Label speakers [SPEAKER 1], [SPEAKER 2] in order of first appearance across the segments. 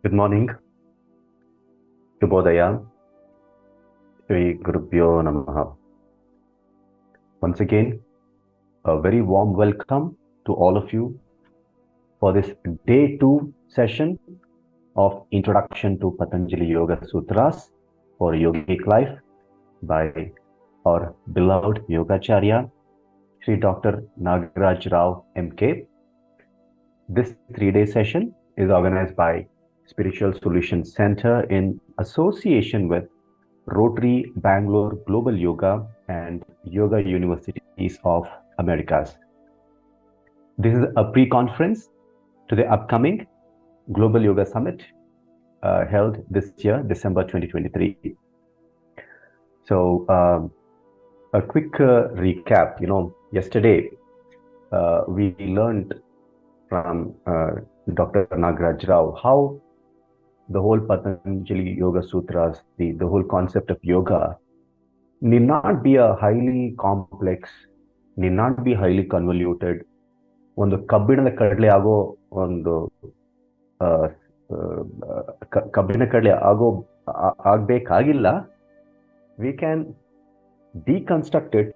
[SPEAKER 1] Good morning, Shubhodaya, Shri Gurubhyo Namaha. Once again, a very warm welcome to all of you for this day 2 session of Introduction to Patanjali Yoga Sutras for Yogic Life by our beloved Yogacharya Sri Dr. Nagaraja Rao MK. This 3-day session is organized by Spiritual Solutions Center in association with Rotary, Bangalore, Global Yoga, and Yoga Universities of Americas. This is a pre-conference to the upcoming Global Yoga Summit held this year, December 2023. So, a quick recap. Yesterday we learned from Dr. Nagaraj Rao how the whole Patanjali Yoga Sutras, the whole concept of yoga need not be a highly complex, need not be highly convoluted. ಒಂದು ಕಬ್ಬಿಣದ ಕಡಲೆ ಆಗೋ ಒಂದು ಕಬ್ಬಿಣ ಕಡಲೆ ಆಗ್ಬೇಕಾಗಿಲ್ಲ. We can deconstruct it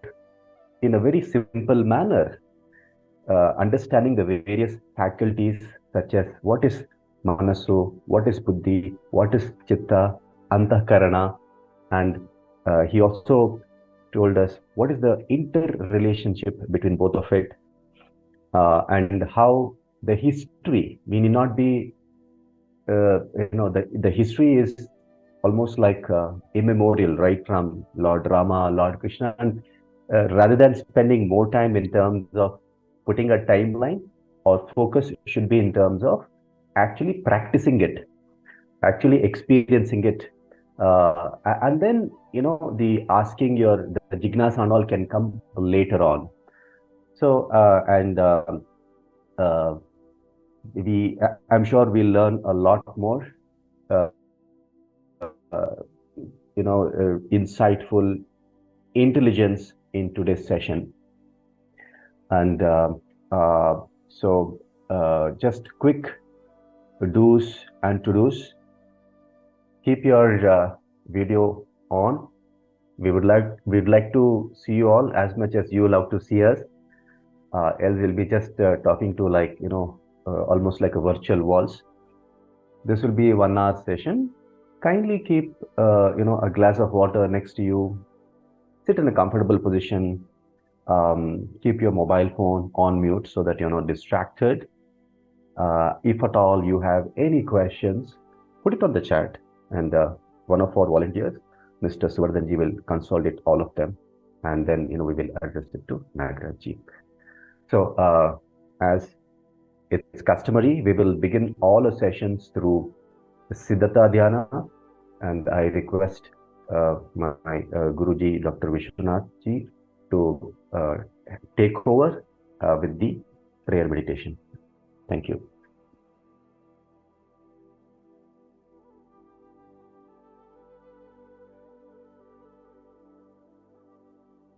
[SPEAKER 1] in a very simple manner, understanding the various faculties such as what is manasu, what is buddhi, what is chitta, antakarana, and he also told us what is the interrelationship between both of it, and how the history, we need not be, the history is almost like immemorial, right, from Lord Rama, Lord Krishna, and rather than spending more time in terms of putting a timeline, our focus should be in terms of actually practicing it, actually experiencing it, and then the asking the jignasa and all can come later on. So I'm sure we'll learn a lot more insightful intelligence in today's session. And so just quick do's and to-dos. Keep your video on. We'd like to see you all as much as you love to see us. Else we'll be just talking to almost like a virtual waltz. This will be a 1-hour session. Kindly keep a glass of water next to you. Sit in a comfortable position. Keep your mobile phone on mute so that you're not distracted. If at all you have any questions, put it on the chat, and one of our volunteers, Mr. Suvardhanji, will consolidate all of them, and then we will address it to Nagarajji. So as it's customary, we will begin all our sessions through Siddhata Dhyana, and I request my Guruji, Dr. Vishwanathji, to take over with the prayer meditation. Thank you.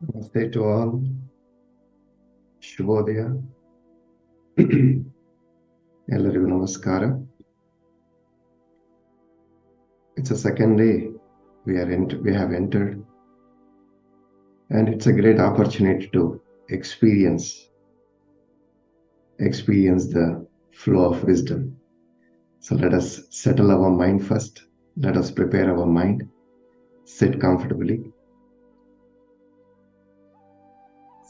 [SPEAKER 2] Namaste to all. Shubhodaya. Ellarigu namaskara. It's a second day we have entered, and it's a great opportunity to experience the flow of wisdom. So let us settle our mind first. Let us prepare our mind. Sit comfortably.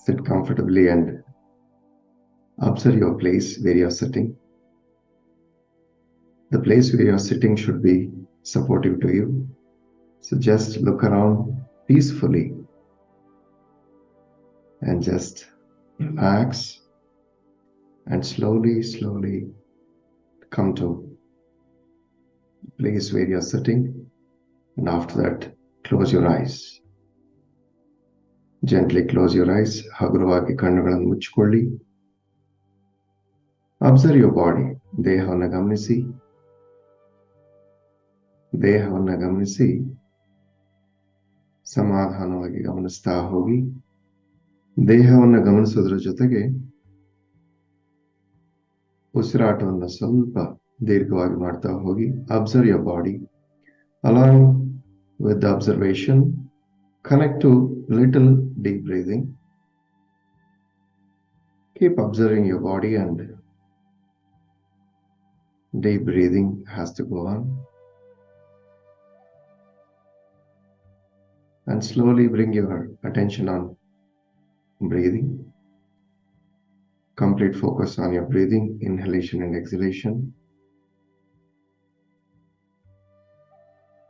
[SPEAKER 2] Sit comfortably and observe your place where you are sitting. The place where you are sitting should be supportive to you. So just look around peacefully and just relax and slowly come to the place where you are sitting, and after that close your eyes. Gently close your eyes. ಹಗುರವಾಗಿ ಕಣ್ಣುಗಳನ್ನು ಮುಚ್ಚಿಕೊಳ್ಳಿ. Observe your body. ದೇಹವನ್ನು ಗಮನಿಸಿ ಸಮಾಧಾನವಾಗಿ ಗಮನಿಸ್ತಾ ಹೋಗಿ. ದೇಹವನ್ನು ಗಮನಿಸೋದ್ರ ಜೊತೆಗೆ ಉಸಿರಾಟವನ್ನು ಸ್ವಲ್ಪ ದೀರ್ಘವಾಗಿ ಮಾಡ್ತಾ ಹೋಗಿ. Observe your body. Along with the observation, connect to little deep breathing. Keep observing your body, and deep breathing has to go on. And slowly bring your attention on breathing. Complete focus on your breathing, inhalation and exhalation.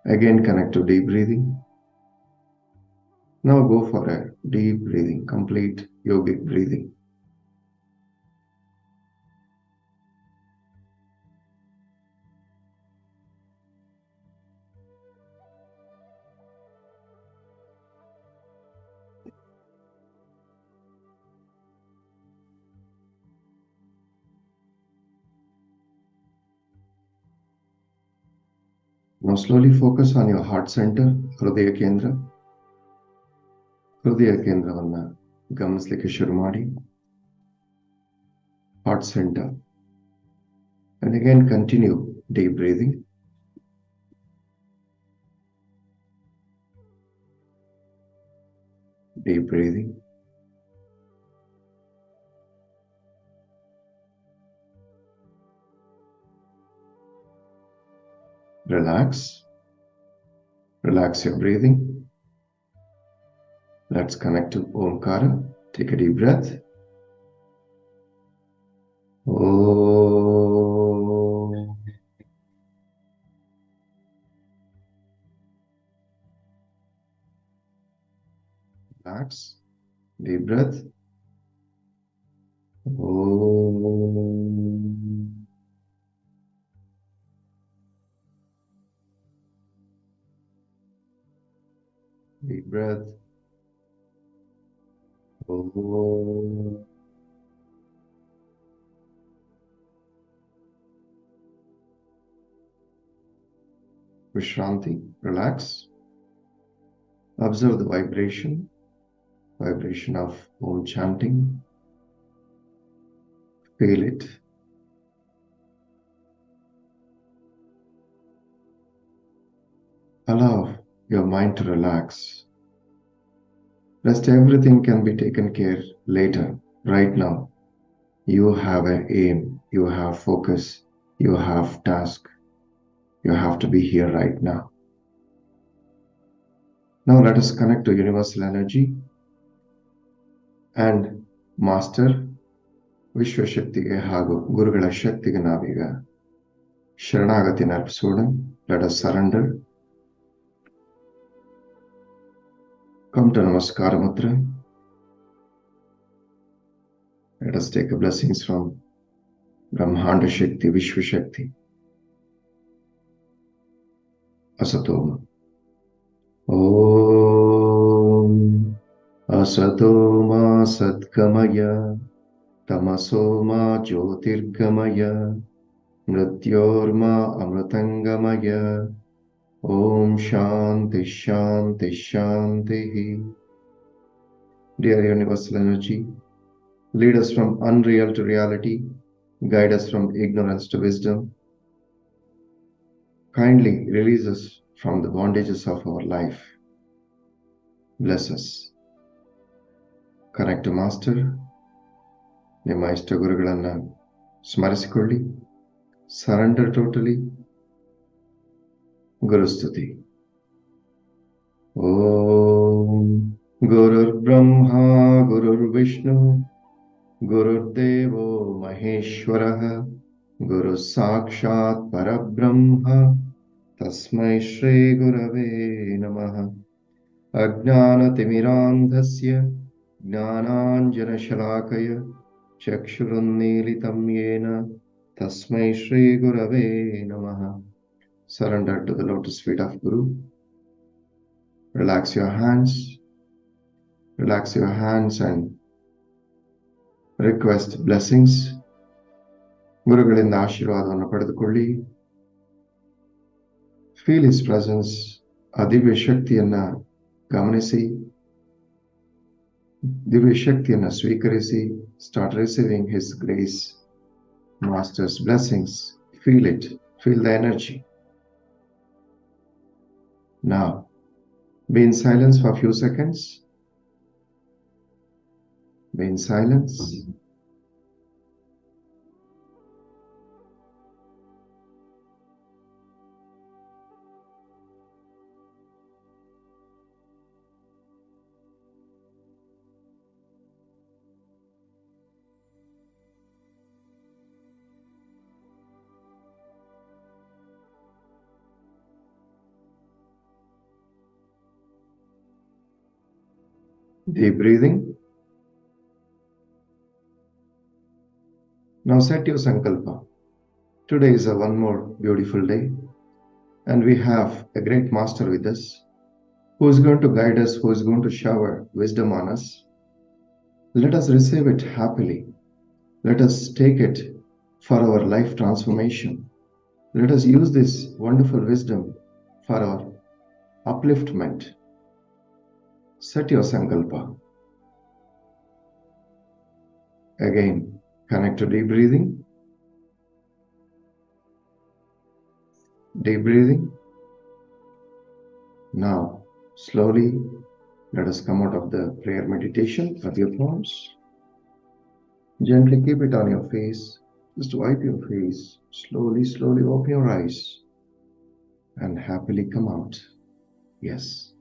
[SPEAKER 2] Again, connect to deep breathing. Now go for a deep breathing, complete yogic breathing. Now slowly focus on your heart center, Hridaya Kendra. Hridaya Kendravanna ಗಮನಿಸಲಿಕ್ಕೆ ಶುರು ಮಾಡಿ. Heart center. And again continue deep breathing. Deep breathing. Relax. Relax your breathing. Let's connect to Omkara. Take a deep breath. Om. Relax. Deep breath. Om. Deep breath. Om. Vishranti. Relax. Observe the vibration of Om chanting. Feel it. Allow your mind to relax. Rest everything can be taken care later. Right now, you have an aim, you have focus, you have task. You have to be here right now. Now let us connect to universal energy and Master ವಿಶ್ವಶಕ್ತಿಗೆ ಹಾಗೂ ಗುರುಗಳ ಶಕ್ತಿಗೆ ನಾವೀಗ ಶರಣಾಗತಿಯನ್ನು ಅರ್ಪಿಸೋಣ. Let us surrender. Come to Namaskara Mudra. Let us take a blessings from Brahmanda Shakti, Vishwa Shakti. Asatoma. Om Asatoma Satgamaya Tamasoma Jyotirgamaya Mrityorma Amritangamaya. Om Shanti Shanti Shanti. Dear universal energy, lead us from unreal to reality, guide us from ignorance to wisdom. Kindly release us from the bondages of our life. Bless us. Connect to Master. ನಿಮ್ಮ ಇಷ್ಟ ಗುರುಗಳನ್ನು ಸ್ಮರಿಸಿಕೊಳ್ಳಿ. Surrender totally. ಗುರುಸ್ತುತಿ. ಓಂ ಗುರುರ್ ಬ್ರಹ್ಮ ಗುರುರ್ ವಿಷ್ಣು ಗುರುರ್ದೇವೋ ಮಹೇಶ್ವರಃ ಗುರು ಸಾಕ್ಷಾತ್ ಪರಬ್ರಹ್ಮ ತಸ್ಮೈ ಶ್ರೀ ಗುರವೇ ನಮಃ. ಅಜ್ಞಾನತಿಮಿರಾಂಧಸ್ಯ ಜ್ಞಾನಾಂಜನಶಲಾಕಯ ಚಕ್ಷುರುನ್ಮೀಲಿತಂ ಯೇನ ತಸ್ಮೈ ಶ್ರೀ ಗುರವೇ ನಮಃ. Surrender to the lotus feet of Guru. Relax your hands. Relax your hands and request blessings. ಗುರುಗಳಿಂದ ಆಶೀರ್ವಾದವನ್ನು ಪಡೆದುಕೊಳ್ಳಿ. Feel his presence. ಆ ದಿವ್ಯ ಶಕ್ತಿಯನ್ನ ಗಮನಿಸಿ, ದಿವ್ಯ ಶಕ್ತಿಯನ್ನ ಸ್ವೀಕರಿಸಿ. Start receiving his grace, Master's blessings Feel it. Feel the energy. Now, be in silence for a few seconds. Be in silence. Deep breathing. Now set your sankalpa. Today is one more beautiful day, and we have a great master with us who is going to guide us, who is going to shower wisdom on us. Let us receive it happily. Let us take it for our life transformation. Let us use this wonderful wisdom for our upliftment. Set your sankalpa. Again, connect to deep breathing. Deep breathing. Now, slowly, let us come out of the prayer meditation of your palms. Gently keep it on your face. Just wipe your face. Slowly, slowly open your eyes and happily come out. Yes.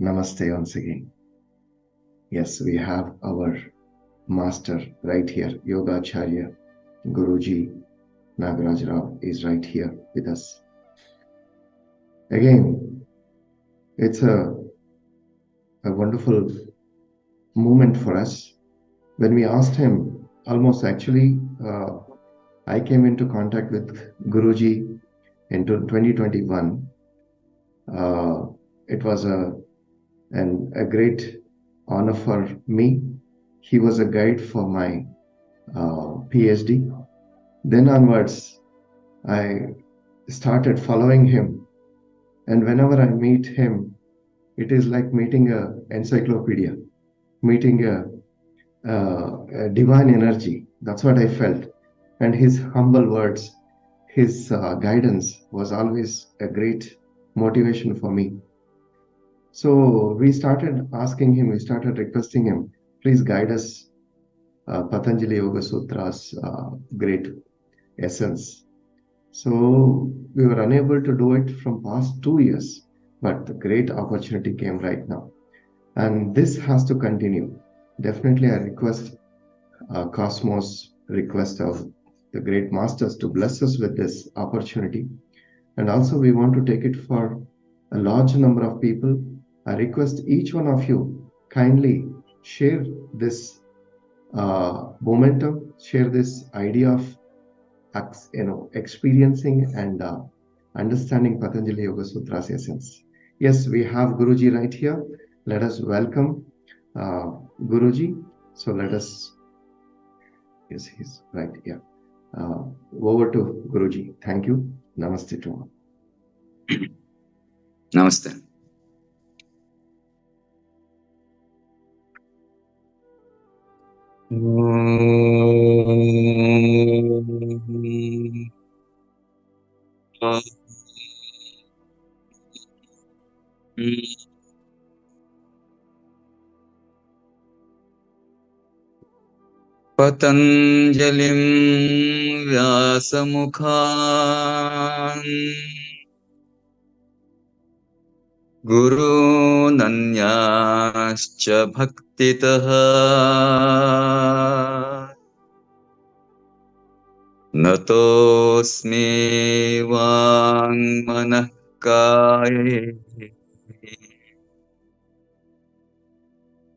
[SPEAKER 2] Namaste once again. Yes, we have our master right here, Yogacharya Guruji Nagaraja Rao is right here with us. Again, it's a wonderful moment for us. When we asked him, I came into contact with Guruji in 2021. It was a great honor for me. He was a guide for my PhD. Then onwards, I started following him. And whenever I meet him, it is like meeting an encyclopedia, meeting a divine energy. That's what I felt. And his humble words, his guidance was always a great motivation for me. So we started asking him, we started requesting him, please guide us, Patanjali Yoga Sutras, great essence. So we were unable to do it from past 2 years, but the great opportunity came right now. And this has to continue. Definitely I request Cosmos, request of the great masters to bless us with this opportunity. And also we want to take it for a large number of people. I request each one of you kindly share this momentum, share this idea of experiencing and understanding Patanjali Yoga Sutras essence. Yes, we have Guruji right here. Let us welcome Guruji. So let us, yes, he's right here. Over to Guruji. Thank you. Namaste to all.
[SPEAKER 3] Namaste. Patanjalim Vyasamukhan Guru Nanyascha Bhaktitaha Natosmi Vang Manah Kaye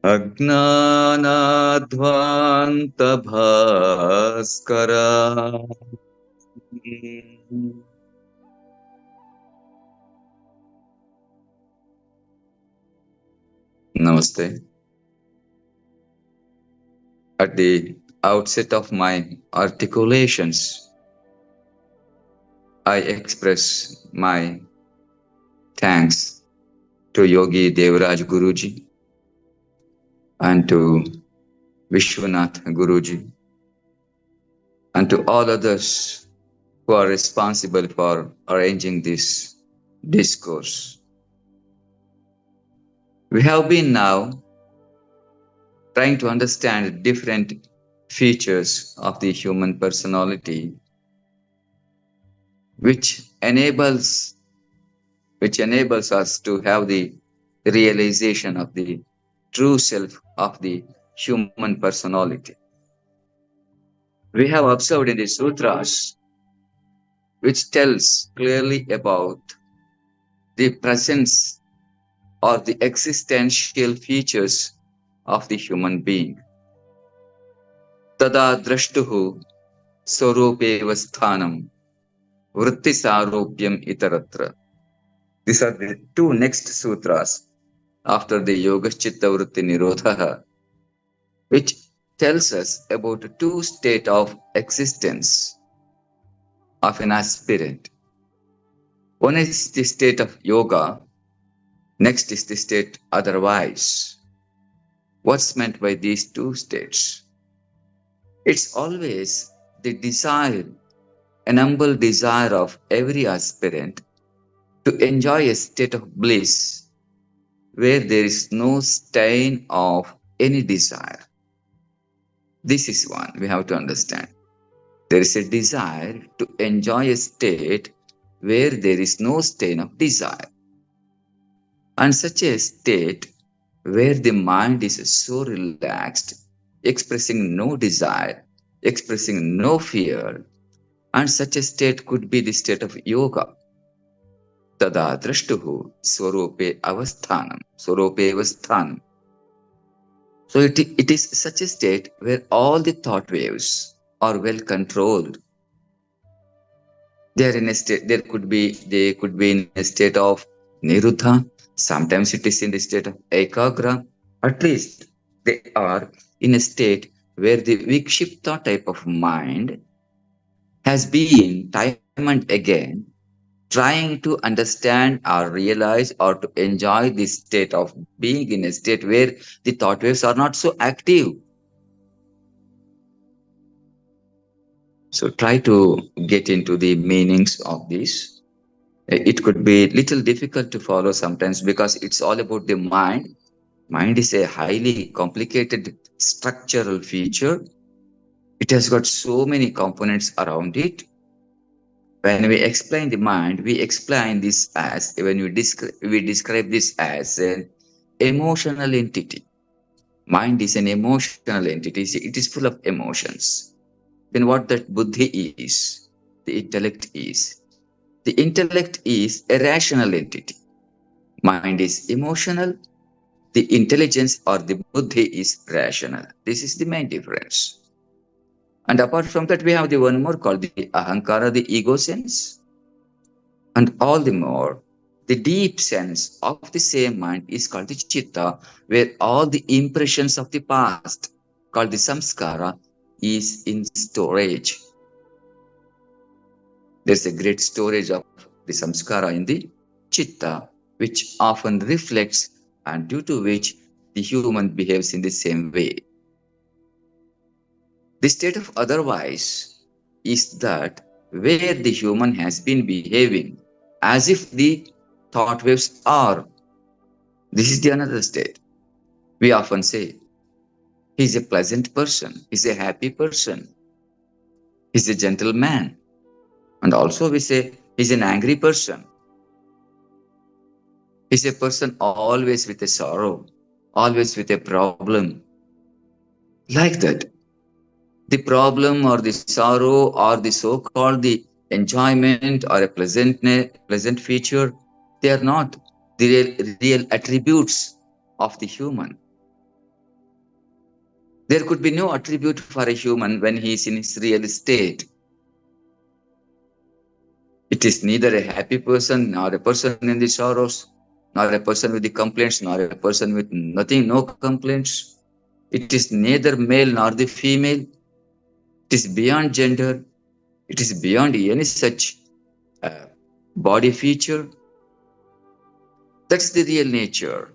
[SPEAKER 3] Agnanadvanta Bhaskara. Namaste. At the outset of my articulations, I express my thanks to Yogi Devraj Guruji and to Vishwanath Guruji and to all others who are responsible for arranging this discourse. We have been now trying to understand different features of the human personality, which enables us to have the realization of the true self of the human personality. We have observed in the sutras, which tells clearly about the presence or the existential features of the human being. Tada drashtuhu swarupeva sthanam vritti saropyam itaratra. These are the two next sutras after the Yoga Chitta Vritti Nirodha, which tells us about the two state of existence of an aspirant. One is the state of yoga, next is the state otherwise. What's meant by these two states? It's always the desire, an humble desire of every aspirant to enjoy a state of bliss where there is no stain of any desire. This is one we have to understand. There is a desire to enjoy a state where there is no stain of desire. And such a state where the mind is so relaxed, expressing no desire, expressing no fear, and such a state could be the state of yoga. Tada drashtuhu swarupe avasthanam, swarupe avasthanam. So it is such a state where all the thought waves are well controlled. They are in a state, they could be in a state of niruddha. Sometimes it is in the state of ekagra. At least they are in a state where the vikshipta type of mind has been time and again trying to understand or realize or to enjoy this state of being in a state where the thought waves are not so active. So try to get into the meanings of this. It could be little difficult to follow sometimes because it's all about the mind. Mind is a highly complicated structural feature. It has got so many components around it. When we explain the mind, we explain this as, when we describe this as an emotional entity. Mind is an emotional entity. It is full of emotions. Then what that buddhi is, the intellect is. The intellect is a rational entity. Mind is emotional. The intelligence or the buddhi is rational. This is the main difference. And apart from that, we have the one more called the ahankara, the ego sense. And all the more, the deep sense of the same mind is called the chitta, where all the impressions of the past, called the samskara, is in storage. There's a great storage of the samskara in the chitta, which often reflects and due to which the human behaves in the same way. The state of otherwise is that where the human has been behaving as if the thought waves are. This is the another state. We often say, he's a pleasant person, he's a happy person, he's a gentleman. And also we say, he's an angry person. He's a person always with a sorrow, always with a problem. Like that. The problem or the sorrow or the so-called the enjoyment or a pleasant feature, they are not the real attributes of the human. There could be no attribute for a human when he is in his real state. It is neither a happy person, nor a person in the sorrows, nor a person with the complaints, nor a person with nothing, no complaints. It is neither male nor the female. It is beyond gender. It is beyond any such body feature. That's the real nature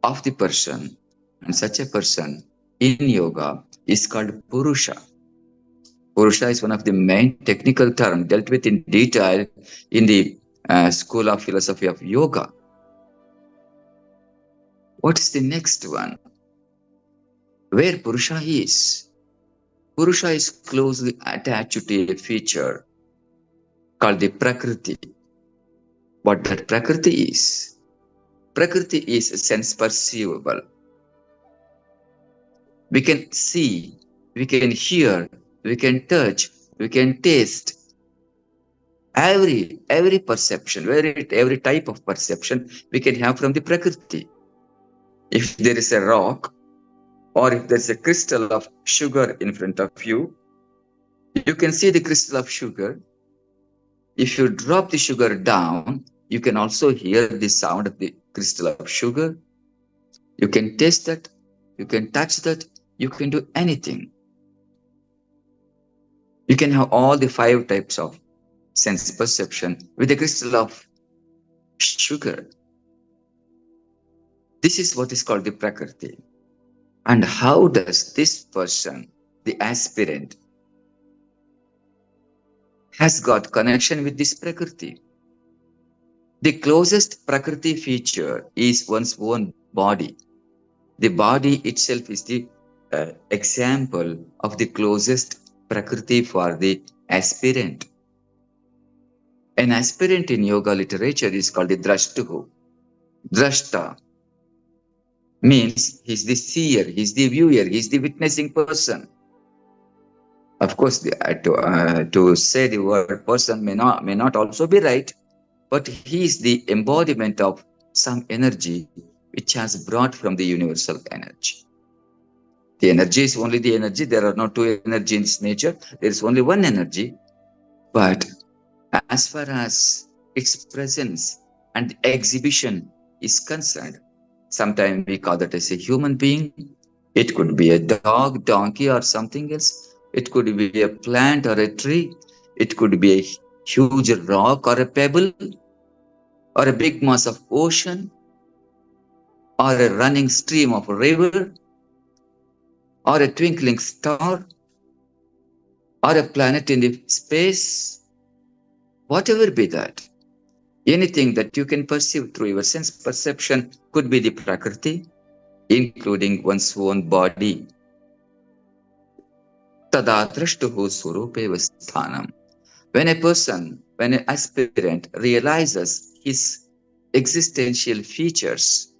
[SPEAKER 3] of the person. And such a person in yoga is called Purusha. Purusha is one of the main technical terms dealt with in detail in the School of Philosophy of Yoga. What is the next one? Where Purusha is? Purusha is closely attached to a feature called the Prakriti. What that Prakriti is? Prakriti is sense perceivable. We can see, we can hear, we can touch, we can taste. Every perception, every type of perception we can have from the Prakriti. If there is a rock or if there's a crystal of sugar in front of you, you can see the crystal of sugar. If you drop the sugar down, you can also hear the sound of the crystal of sugar. You can taste that, you can touch that, you can do anything. You can have all the 5 types of sense perception with a crystal of sugar. This is what is called the Prakriti. And how does this person, the aspirant, has got connection with this Prakriti? The closest Prakriti feature is one's own body. The body itself is the example of the closest Prakriti for the aspirant. An aspirant in yoga literature is called the Drashtuhu. Drashta means he's the seer, he's the viewer, he's the witnessing person. Of course, to say the word person may not also be right, but he is the embodiment of some energy which has brought from the universal energy. The energy is only the energy. There are no 2 energies in this nature. There is only one energy. But as far as its presence and exhibition is concerned, sometimes we call that as a human being. It could be a dog, donkey, or something else. It could be a plant or a tree. It could be a huge rock or a pebble, or a big mass of ocean, or a running stream of a river, or a twinkling star, or a planet in the space. Whatever be that, anything that you can perceive through your sense perception could be the Prakriti, including one's own body. Tada drashtuhu surupeva sthanam. When an aspirant realizes his existential features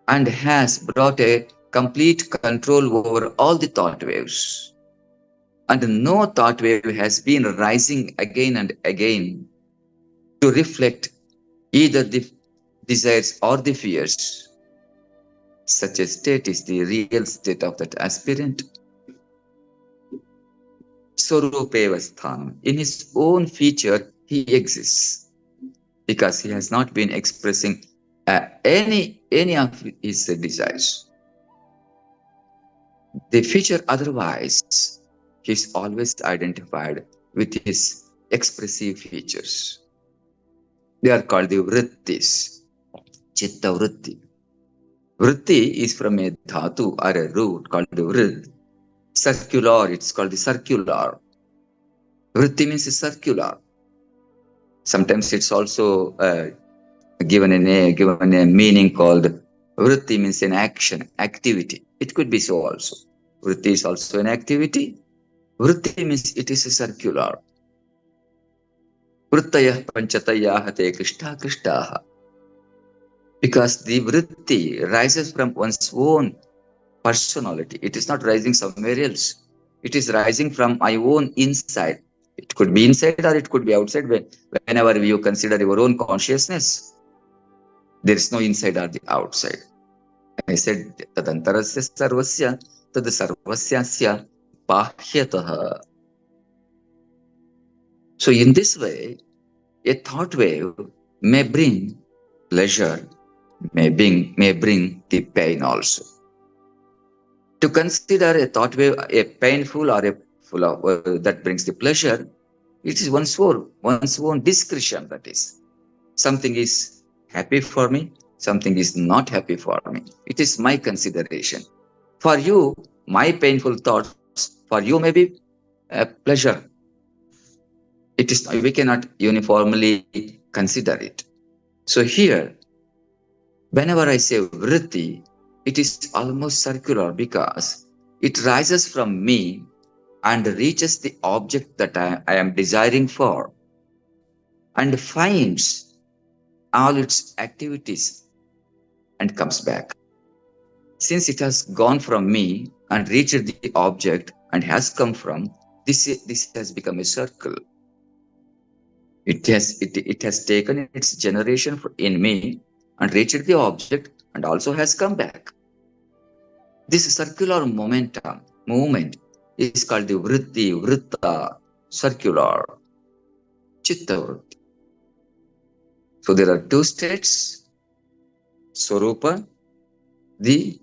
[SPEAKER 3] and has brought a complete control over all the thought waves, and no thought wave has been rising again and again to reflect either the desires or the fears, such a state is the real state of that aspirant. Swarupeva sthanam. In his own feature, he exists because he has not been expressing any of his desires. The feature otherwise, he is always identified with his expressive features. They are called the vrittis, chitta vritti. Vritti is from a dhatu or a root called the vrit. Circular, it's called the circular. Vritti means circular. Sometimes it's also given a meaning called vritti means an action, activity. It could be so also. Vritti is also an activity. Vritti means it is a circular. Vrittayah panchatayah te krishta krishtaha. Because the vritti rises from one's own personality. It is not rising somewhere else. It is rising from my own inside. It could be inside or it could be outside. Whenever you consider your own consciousness, there is no inside or the outside. I said, tadantarasya sarvasya tad sarvasyasya bahyataha. So in this way, a thought wave may bring pleasure, may bring the pain also. To consider a thought wave a painful or a full of that brings the pleasure, it is one's own discretion. That is, something is happy for me, something is not happy for me. It is my consideration. For you, my painful thoughts thoughts. For you, maybe pleasure. It is, we cannot uniformly consider it. So here, whenever I say vritti, it is almost circular because it rises from me and reaches the object that I am desiring for and finds all its activities and comes back. Since it has gone from me and reached the object and has come from, this has become a circle. It has taken its generation in me and reached the object and also has come back. This circular movement is called the vritti, vritta, circular, chitta vritti. So there are two states, swarupa, the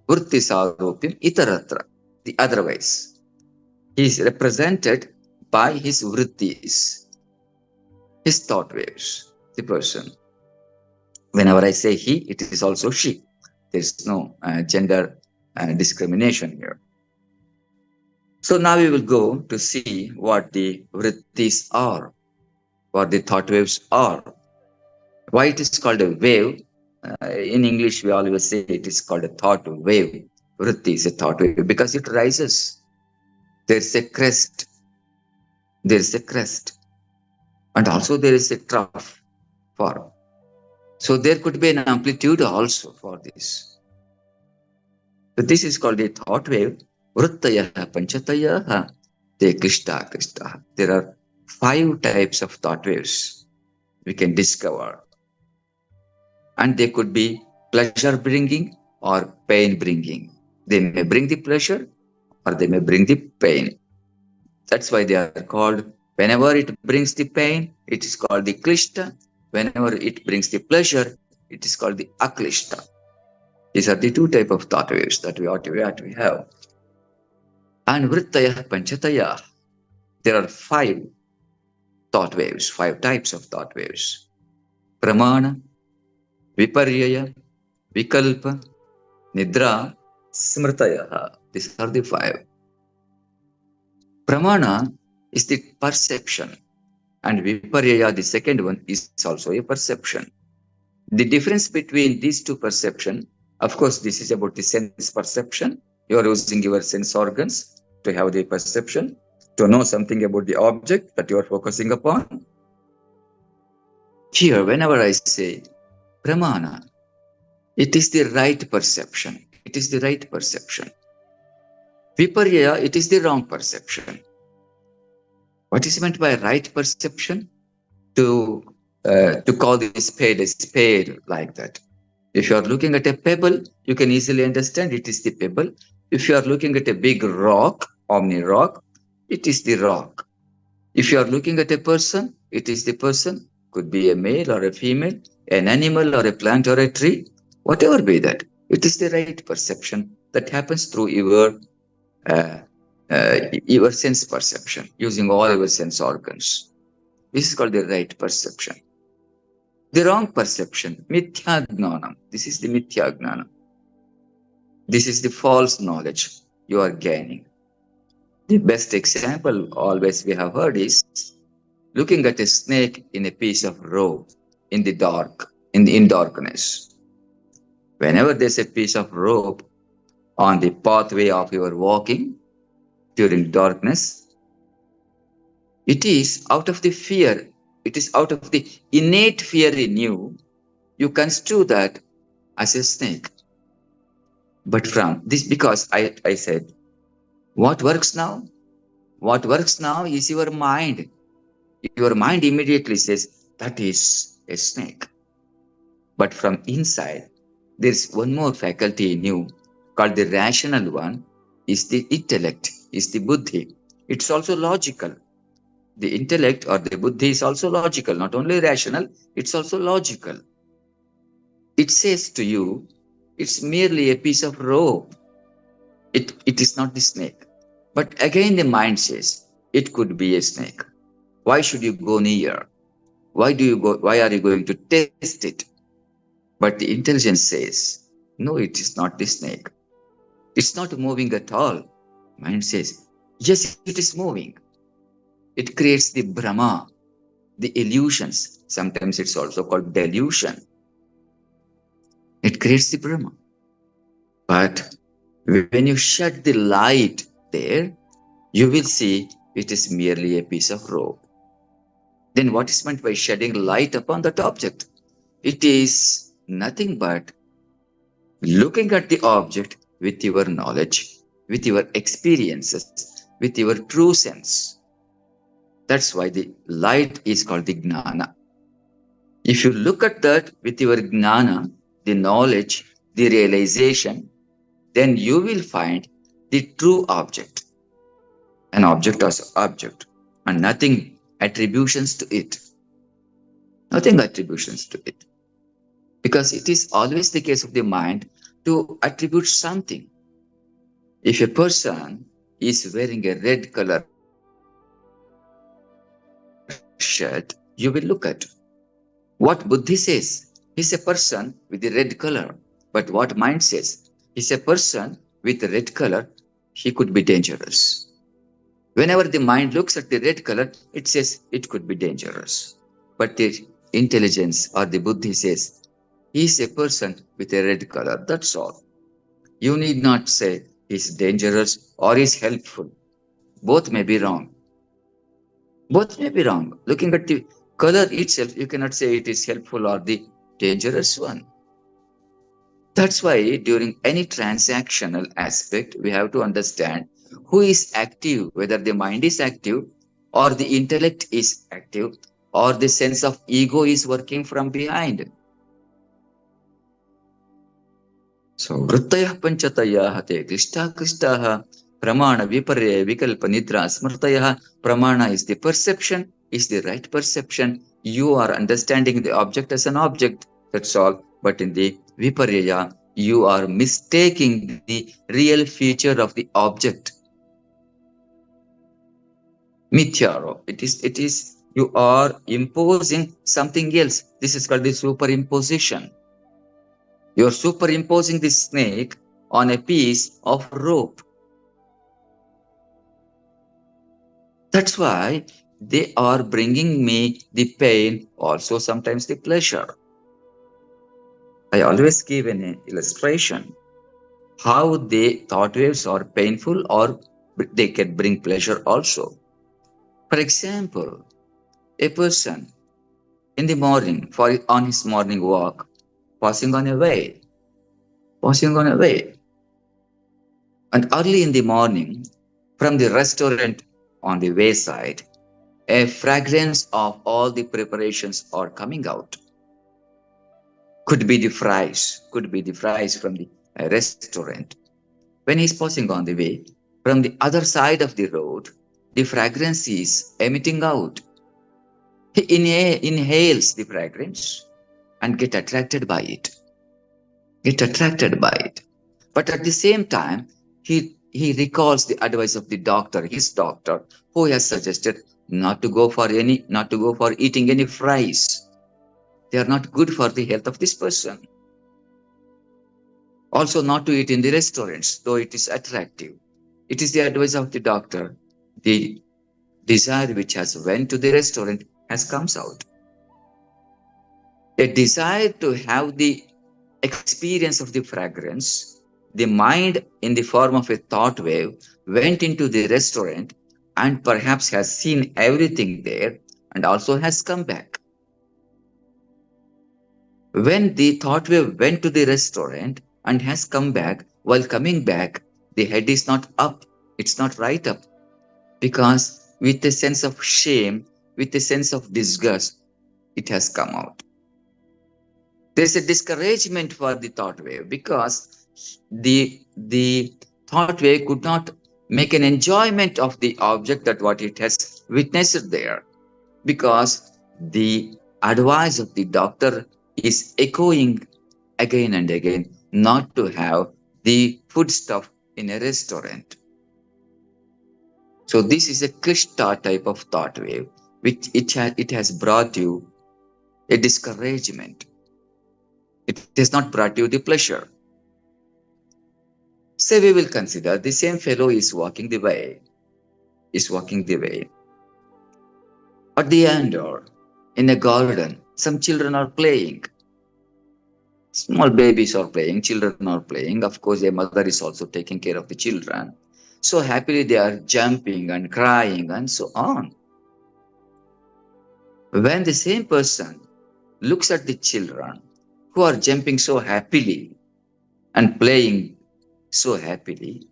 [SPEAKER 3] vritti sarupim, itaratra, the otherwise. He is represented by his vrittis, his thought waves, the person. Whenever I say he, it is also she. There is no gender discrimination here. So now we will go to see what the vrittis are, what the thought waves are. Why it is called a wave? In English, we always say it is called a thought wave. Vritti is a thought wave because it rises. There is a crest. There is a crest. And also there is a trough form. So there could be an amplitude also for this. So this is called a thought wave. Vrittayaha panchatayaha te krishta krishta. There are 5 types of thought waves we can discover. And they could be pleasure bringing or pain bringing. They may bring the pleasure or they may bring the pain. That's why they are called, whenever it brings the pain, it is called the klishta. Whenever it brings the pleasure, it is called the aklishta. These are the 2 types of thought waves that we ought to have. And vrittaya panchataya, there are 5 thought waves, 5 types of thought waves. Pramana, viparyaya, vikalpa, nidra, smrtaya. These are the 5. Pramana is the perception, and viparyaya, the second one, is also a perception. The difference between these 2 perceptions, of course, this is about the sense perception. You are using your sense organs to have the perception, to know something about the object that you are focusing upon. Here, whenever I say pramana, it is the right perception. It is the right perception. Viparyaya, it is the wrong perception. What is meant by right perception? To call the spade like that. If you are looking at a pebble, you can easily understand it is the pebble. If you are looking at a big rock, omni rock, it is the rock. If you are looking at a person, it is the person. Could be a male or a female, an animal or a plant or a tree, whatever be that. It is the right perception that happens through your sense perception, using all your sense organs. This is called the right perception. The wrong perception, mithya gnanam. This is the mithya gnanam. This is the false knowledge you are gaining. The best example always we have heard is looking at a snake in a piece of rope in the dark, in darkness. Whenever there's a piece of rope on the pathway of your walking during darkness, it is out of the fear. It is out of the innate fear in you. You construe that as a snake. But from this, because I said, what works now? What works now is your mind. Your mind immediately says, that is a snake. But from inside, there's one more faculty in you called the rational one, is the intellect, is the buddhi. It's also logical. The intellect or the buddhi is also logical, not only rational, it's also logical. It says to you, it's merely a piece of rope. It is not the snake. But again, the mind says, it could be a snake. Why should you go near? Why are you going to test it? But the intelligence says, no, it is not the snake. It's not moving at all. Mind says, yes, it is moving. It creates the Brahma, the illusions. Sometimes it's also called delusion. It creates the Brahma. But when you shut the light there, you will see it is merely a piece of rope. Then what is meant by shedding light upon that object? It is nothing but looking at the object with your knowledge, with your experiences, with your true sense. That's why the light is called the Gnana. If you look at that with your Gnana, the knowledge, the realization, then you will find the true object. An object as object, and nothing attributions to it. Nothing attributions to it. Because it is always the case of the mind to attribute something. If a person is wearing a red color shirt, you will look at. What Buddhi says, he's a person with the red color. But what mind says, he's a person with red color, he could be dangerous. Whenever the mind looks at the red color, it says it could be dangerous. But the intelligence or the Buddhi says, he is a person with a red color, that's all. You need not say he's dangerous or he's helpful. Both may be wrong. Both may be wrong. Looking at the color itself, you cannot say it is helpful or the dangerous one. That's why during any transactional aspect, we have to understand who is active, whether the mind is active or the intellect is active or the sense of ego is working from behind. So, vrittayah panchatayah hate krishtaha pramana viparya vikalpa nidra smrtayah. Pramana is the perception, is the right perception. You are understanding the object as an object, that's all. But in the viparya, you are mistaking the real feature of the object. Mithyaro. It is, you are imposing something else. This is called the superimposition. You are superimposing the snake on a piece of rope. That's why they are bringing me the pain, also sometimes the pleasure. I always give an illustration how the thought waves are painful or they can bring pleasure also. For example, a person in the morning on his morning walk, passing on a way, and early in the morning from the restaurant on the wayside, a fragrance of all the preparations are coming out. Could be the fries from the restaurant. When he's passing on the way, from the other side of the road, the fragrance is emitting out. He inhales the fragrance and get attracted by it. But at the same time, he recalls the advice of the doctor, his doctor, who has suggested not to go for eating any fries. They are not good for the health of this person. Also not to eat in the restaurants, though it is attractive. It is the advice of the doctor. The desire which has went to the restaurant has comes out. A desire to have the experience of the fragrance, the mind in the form of a thought wave went into the restaurant and perhaps has seen everything there and also has come back. When the thought wave went to the restaurant and has come back, while coming back, the head is not up, it's not right up, because with a sense of shame, with a sense of disgust, it has come out. There's a discouragement for the thought wave because the thought wave could not make an enjoyment of the object that what it has witnessed there, because the advice of the doctor is echoing again and again not to have the food stuff in a restaurant. So this is a Krishna type of thought wave, which it has brought you a discouragement. It has not brought you the pleasure. Say we will consider the same fellow is walking the way. At the end or in a garden, some children are playing. Small babies are playing, children are playing. Of course, their mother is also taking care of the children. So happily they are jumping and crying and so on. When the same person looks at the children who are jumping so happily and playing so happily,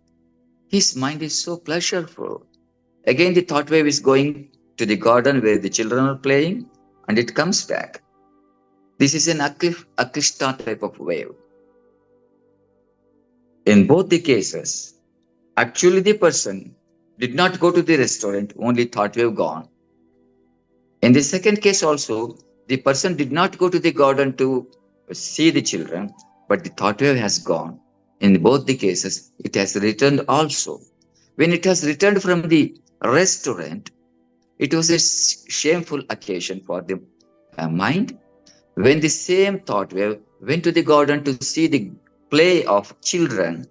[SPEAKER 3] his mind is so pleasureful. Again, the thought wave is going to the garden where the children are playing and it comes back. This is an Akrishta type of wave. In both the cases, actually the person did not go to the restaurant, only thought wave gone. In the second case also, the person did not go to the garden to see the children, but the thought wave has gone. In both the cases, it has returned also. When it has returned from the restaurant, it was a shameful occasion for the mind. When the same thought wave went to the garden to see the play of children,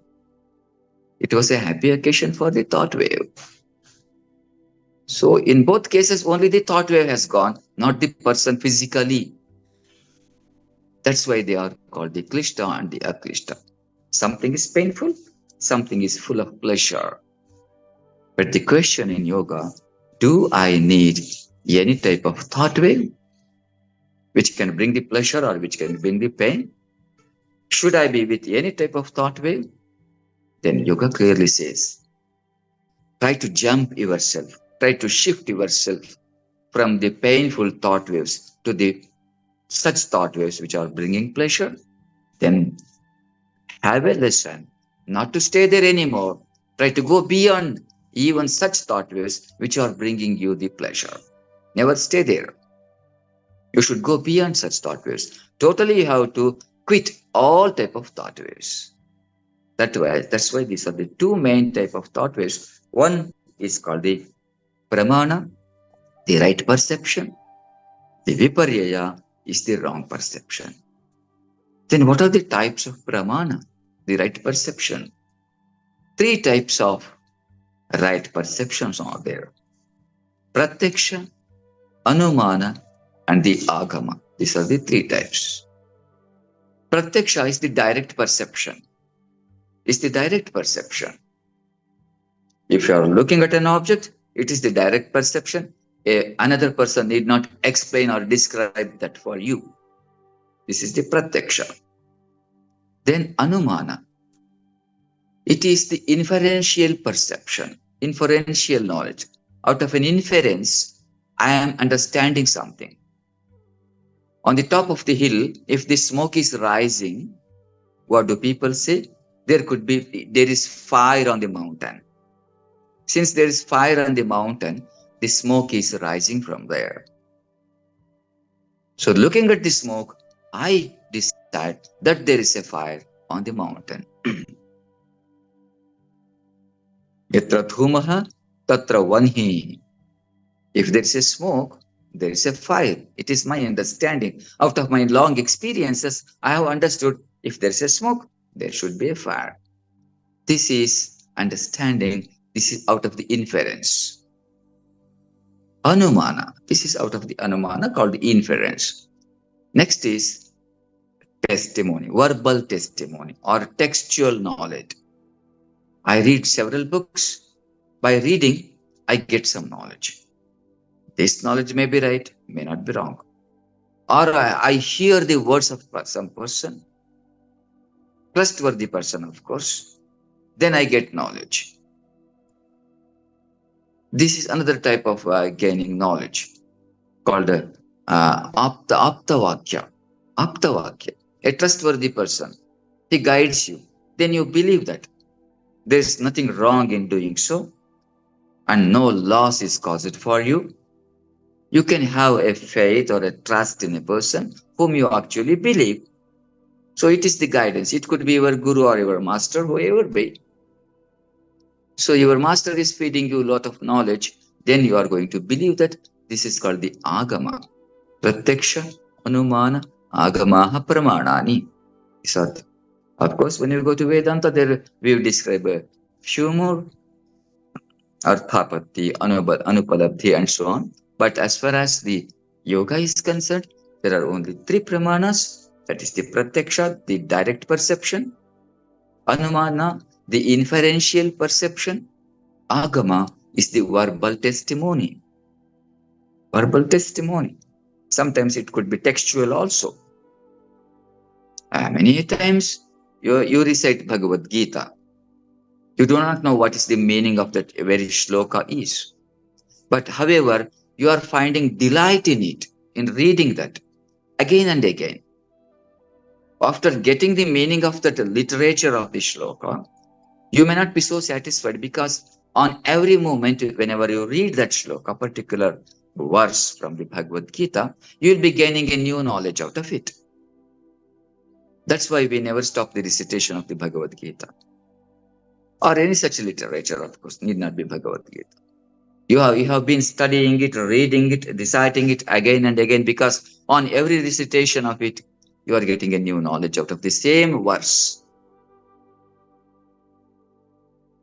[SPEAKER 3] it was a happy occasion for the thought wave. So in both cases, only the thought wave has gone, not the person physically. That's why they are called the klishta and the aklishta. Something is painful, something is full of pleasure. But the question in yoga, do I need any type of thought wave which can bring the pleasure or which can bring the pain? Should I be with any type of thought wave? Then yoga clearly says, try to jump yourself, try to shift yourself from the painful thought waves to the such thought waves which are bringing pleasure. Then have a lesson not to stay there anymore. Try to go beyond even such thought waves which are bringing you the pleasure. Never stay there. You should go beyond such thought waves. Totally you have to quit all type of thought waves. That's why these are the two main type of thought waves. One is called the pramana, the right perception. The viparyaya is the wrong perception. Then what are the types of pramana, the right perception? Three types of right perceptions are there. Pratyaksha, anumana, and the agama. These are the three types. Pratyaksha is the direct perception. It's the direct perception. If you are looking at an object, it is the direct perception. Another person need not explain or describe that for you. This is the pratyaksha. Then anumana. It is the inferential perception, inferential knowledge. Out of an inference, I am understanding something. On the top of the hill, if the smoke is rising, what do people say? There is fire on the mountain. Since there is fire on the mountain, the smoke is rising from there. So looking at the smoke, I decide that there is a fire on the mountain. Yatra dhumaha, tatra vanhi. If there is a smoke, there is a fire. It is my understanding. Out of my long experiences, I have understood if there is a smoke, there should be a fire. This is understanding. This is out of the inference. Anumana. This is out of the anumana called the inference. Next is testimony, verbal testimony or textual knowledge. I read several books. By reading, I get some knowledge. This knowledge may be right, may not be wrong. Or I hear the words of some person, trustworthy person, of course. Then I get knowledge. This is another type of gaining knowledge called aptavakya. Aptavakya, a trustworthy person. He guides you. Then you believe that there is nothing wrong in doing so and no loss is caused for you. You can have a faith or a trust in a person whom you actually believe. So it is the guidance. It could be your guru or your master, whoever be. So your master is feeding you a lot of knowledge. Then you are going to believe that. This is called the agama. Pratyaksha, anumana, agamaha pramanani. These are Of course, when you go to Vedanta, there we will describe a few more Arthapatti, Anupadapti, and so on. But as far as the yoga is concerned, there are only three pramanas. That is the Pratyaksha, the direct perception; Anumana, the inferential perception; Agama is the verbal testimony. Verbal testimony. Sometimes it could be textual also. Many times you recite Bhagavad Gita. You do not know what is the meaning of that very shloka is. But however, you are finding delight in it, in reading that again and again. After getting the meaning of that literature of the shloka, you may not be so satisfied, because on every moment, whenever you read that shloka, a particular verse from the Bhagavad Gita, you will be gaining a new knowledge out of it. That's why we never stop the recitation of the Bhagavad Gita. Or any such literature, of course, need not be Bhagavad Gita. You have been studying it, reading it, reciting it again and again, because on every recitation of it, you are getting a new knowledge out of the same verse.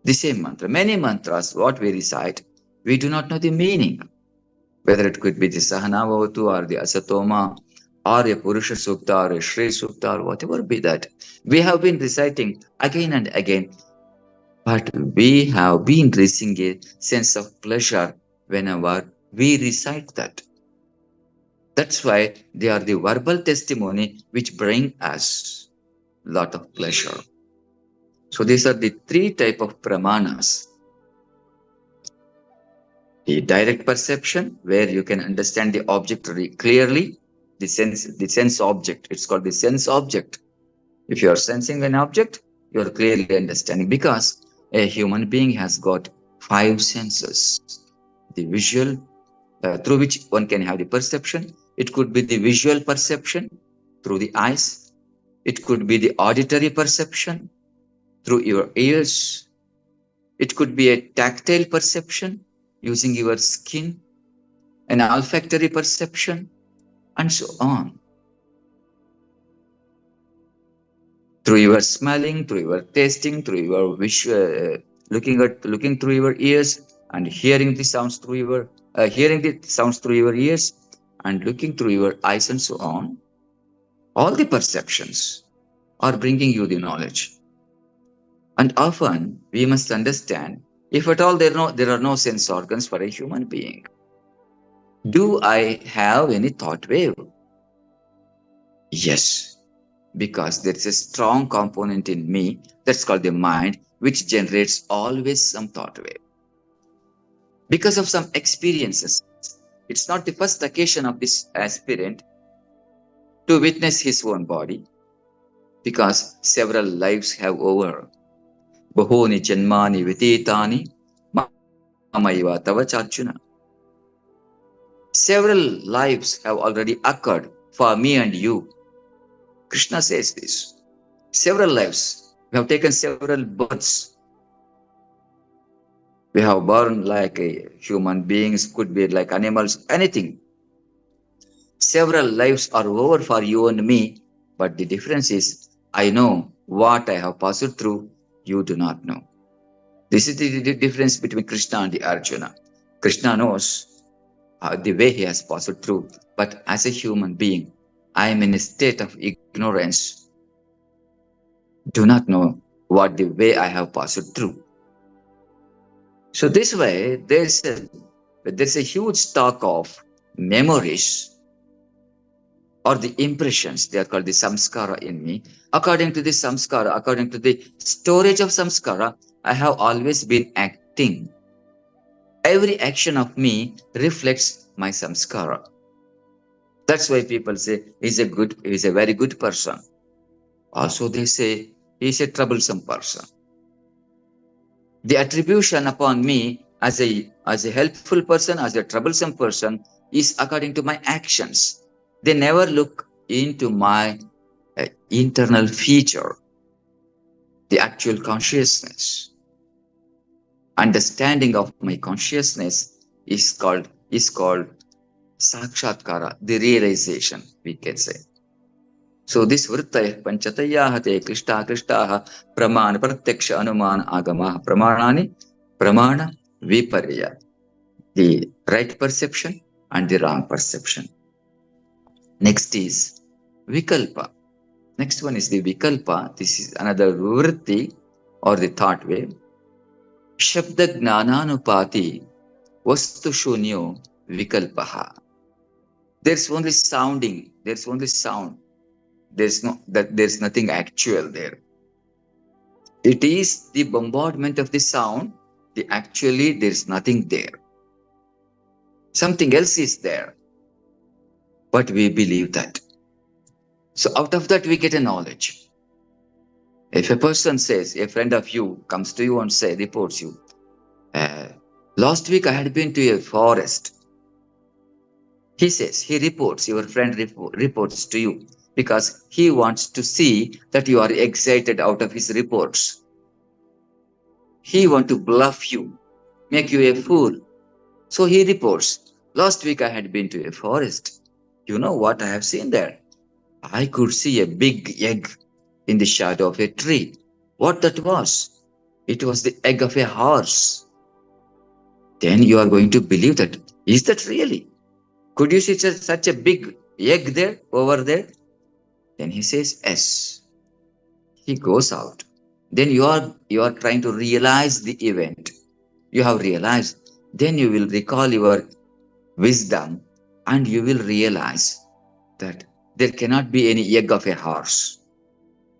[SPEAKER 3] The same mantra. Many mantras, what we recite, we do not know the meaning. Whether it could be the Sahanavavatu or the Asatoma or a Purusha Sukta or a Shri Sukta or whatever be that. We have been reciting again and again, but we have been reaching a sense of pleasure whenever we recite that. That's why they are the verbal testimony which bring us a lot of pleasure. So these are the three type of pramanas. The direct perception, where you can understand the object clearly, the sense object. It's called the sense object. If you are sensing an object, you are clearly understanding, because a human being has got 5 senses. The visual, through which one can have the perception. It could be the visual perception through the eyes. It could be the auditory perception through your ears. It could be a tactile perception using your skin, an olfactory perception, and so on. Through your smelling, through your tasting, through your visual, looking through your ears, and hearing the sounds through your ears, and looking through your eyes, and so on. All the perceptions are bringing you the knowledge. And often we must understand, if at all there are no sense organs for a human being, do I have any thought wave? Yes, because there is a strong component in me that's called the mind, which generates always some thought wave. Because of some experiences, it's not the first occasion of this aspirant to witness his own body, because several lives have over. Bahoni janmani vitetani mamaiva tavacharjuna. Several lives have already occurred for me and you. Krishna says this. Several lives. We have taken several births. We have born like human beings, could be like animals, anything. Several lives are over for you and me, but the difference is, I know what I have passed through, you do not know. This is the difference between Krishna and the Arjuna. Krishna knows the way he has passed through, but as a human being, I am in a state of ignorance, do not know what the way I have passed through. So this way, there's a huge stock of memories or the impressions. They are called the samskara in me. According to the samskara, according to the storage of samskara, I have always been acting. Every action of me reflects my samskara. That's why people say he's a very good person. Also, they say he's a troublesome person. The attribution upon me as a helpful person, as a troublesome person, is according to my actions. They never look into my internal feature, the actual consciousness. Understanding of my consciousness is called sakshatkara, the realization, we can say. So this vrittaya panchatayahate krishtaha pramana pratyaksha anumana agama pramanani pramana viparya. The right perception and the wrong perception. Next is vikalpa. Next one is the vikalpa. This is another vritti or the thought wave. Shabda gnananupati vastu shunyo vikalpaha. There's only sounding. There's only sound. There's nothing actual there. It is the bombardment of the sound. Actually, there's nothing there. Something else is there. But we believe that. So out of that, we get a knowledge. If a person says, a friend of you comes to you and reports you, last week I had been to a forest. He says, he reports, your friend reports to you because he wants to see that you are excited out of his reports. He wants to bluff you, make you a fool. So he reports, last week I had been to a forest. You know what I have seen there? I could see a big egg in the shadow of a tree. What that was? It was the egg of a horse. Then you are going to believe that. Is that really? Could you see such a big egg there, over there? Then he says, yes. He goes out. Then you are trying to realize the event. You have realized. Then you will recall your wisdom and you will realize that there cannot be any egg of a horse.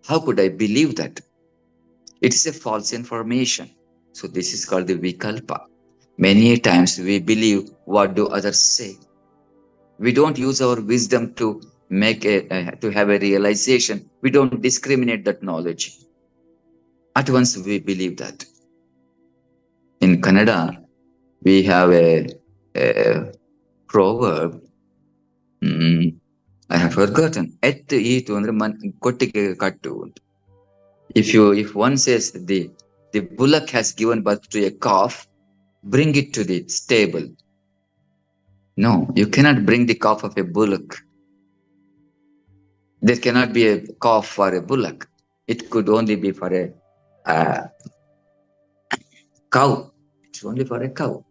[SPEAKER 3] How could I believe that? It is a false information. So this is called the vikalpa. Many times we believe what do others say. We don't use our wisdom to to have a realization. We don't discriminate that knowledge. At once we believe that. In Kannada, we have a proverb. I have forgotten. If one says the bullock has given birth to a calf, bring it to the stable. No, you cannot bring the calf of a bullock. There cannot be a calf for a bullock. It could only be for a cow. It's only for a cow.